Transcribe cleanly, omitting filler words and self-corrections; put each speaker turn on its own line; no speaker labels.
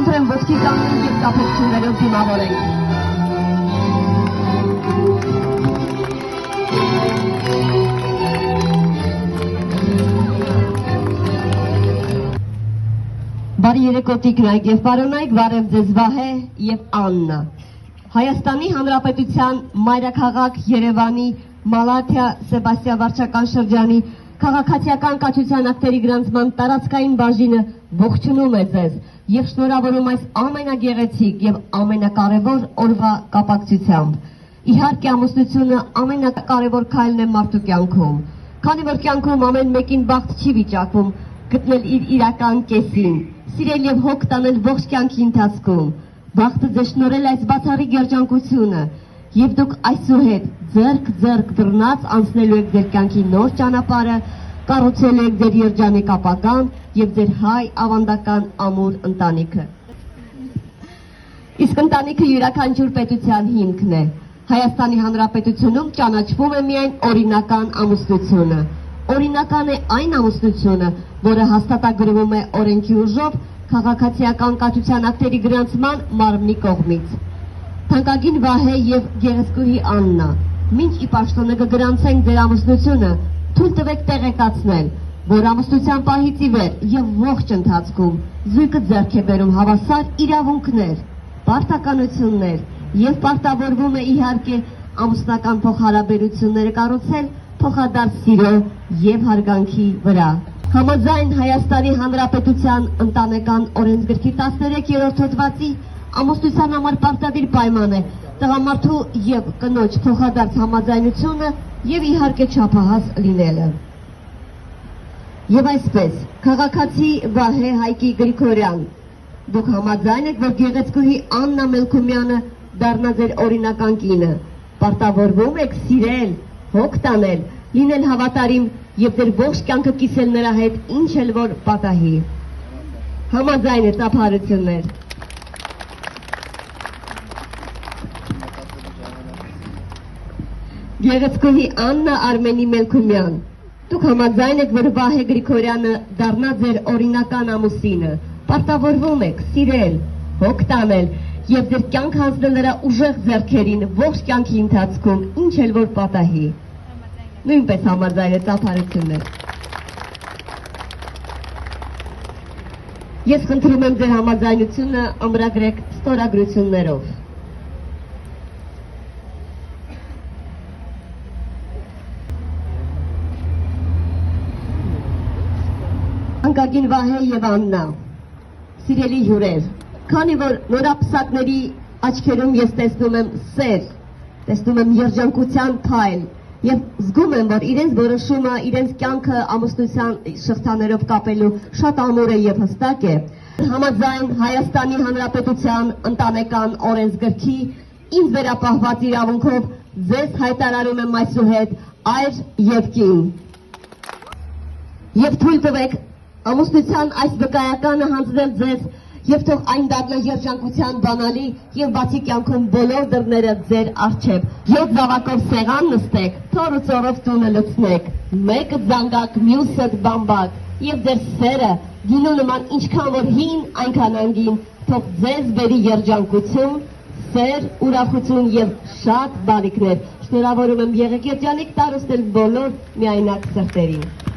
խնդրեմ ոտքի կանգնենք և կապակցություններով դիմավորենք։ Բարի երեկո տիկնայք և պարոնայք, բարև ձեզ Վահե և Աննա։ Հայաստանի Հանրապետության մայրաքաղաք Երևանի Մալաթիա Սեբաստիա-վարչական շրջանի քաղաքացիական կացության ակտերի գրանցման տարածքային բաժինը ողջունում է ձեզ և շնորհավորում այս ամենագեղեցիկ և ամենակարևոր օրվա կապակցությամբ։ Իհարկե ամուսնությունը ամենակարևոր քայլն է մարդու կյանքում, քանի որ կյանքում ամեն մեկին բախտ չի վիճակվում գտնել իր իրական կեսին, սիրել և հոգ տանել ողջ կյանքի ընթացքում։ Բախտը ձեզ շնորհել այս բացառիկ երջանկությունը և դուք այսուհետ ձեռք բռնած անցնելու եք ձեր կյանքի նոր ճանապարհը, կառուցելու եք ձեր երջանիկ ապագան և ձեր հայ ավանդական ամուր ընտանիքը։ Իսկ ընտանիքը յուրաքանչյուր պետության հիմքն է։ Հայաստանի Հանրապետությունում ճանաչվում է միայն օրինական ամուսնությունը։ Օրինական է այն ամուսնությունը, որը հաստատագրվում է օրենքի ուժով քաղաքացիական կացության ակտերի գրանցման մարմնի կողմից։ Թանկագին Վահե և գեղեցկուհի Աննա, մինչ ի պաշտոնը կգրանցենք ձեր ամուսնությունը, թույլ տվեք տեղեկացնել, որ ամուսնության պահից ի վեր և ողջ ընթացքում զույգը ձեռք է բերում հավասար իրավունքներ, պարտականություններ և պարտավորվում է իհարկե ամուսնական փոխհարաբերությունները կառուցել փոխադարձ սիրո և հարգանքի վրա։ Համաձայն Հայաստանի Հանրապետության ընտանեկան օրենսգրքի 13-րդ հոդվածի ամուսնության համար պարտադիր պայման է տղամարդու և կնոջ փոխադարձ համաձայնությունը և իհարկե չափահաս լինելը։ Եվ այսպես, քաղաքացի Վահե Հայկի Գրիգորյան, դուք համաձայն եք, որ գեղեցկուհի Աննա Մելքումյանը դառնա ձեր օրինական կինը, պարտավորվում եք սիրել, հոգ տանել, լինել հավատարիմ և ձեր ողջ կյանքը կիսել նրա հետ ինչ էլ որ պատահի։ Համաձայն եք ծափարություններ։ Գեղեցկուհի Աննա Արմենի Մելքումյան, դուք համաձայն եք, որ Վահե Գրիգորյանը դառնա ձեր օրինական ամուսինը, պարտավորվում եք սիրել, հոգ տանել և ձեր կյանք հանձնել նրա ուժեղ ձեռքերին ողջ կյանքի ընթացքում ինչ էլ որ պատահի։ Նույնպես համաձայն է ծափարություններ։ Ես խնդրում եմ ձեր համաձայնությունը ամրագրեք ստորագրություններով։ Թանկագին Վահե և Աննա, սիրելի հյուրեր, քանի որ նորապսակների աչքերում ես տեսնում եմ սեր, տեսնում եմ երջանկության փայլ և զգում եմ, որ իրենց որոշումը, իրենց կյանքը ամուսնության շղթաներով կապելու շատ ամուր է և հստակ է, համաձայն Հայաստանի Հանրապետության ընտանեկան օրենսգրքի ինձ վերապահված իրավունքով ձեզ հայտարարում եմ այսուհետ այր և կին։ Եվ թույլ տվեք ամուսնության այս վկայականը հանձնել ձեզ և թող այն դառնա երջանկության բանալի և բացի կյանքում բոլոր դռները ձեր առջև։ 7 զավակով սեղան նստեք, թոր ու ծորով տունը լցնեք, մեկը զանգակ, մյուսը բամբակ և ձեր սերը գինու նման ինչքան որ հին, այնքան անգին, թող ձեզ բերի երջանկություն, սեր, ուրախություն և շատ բարիքներ։ Շնորհավորում եմ եղեք երջանիկ տարուստել բոլոր միայնակ սրտերին։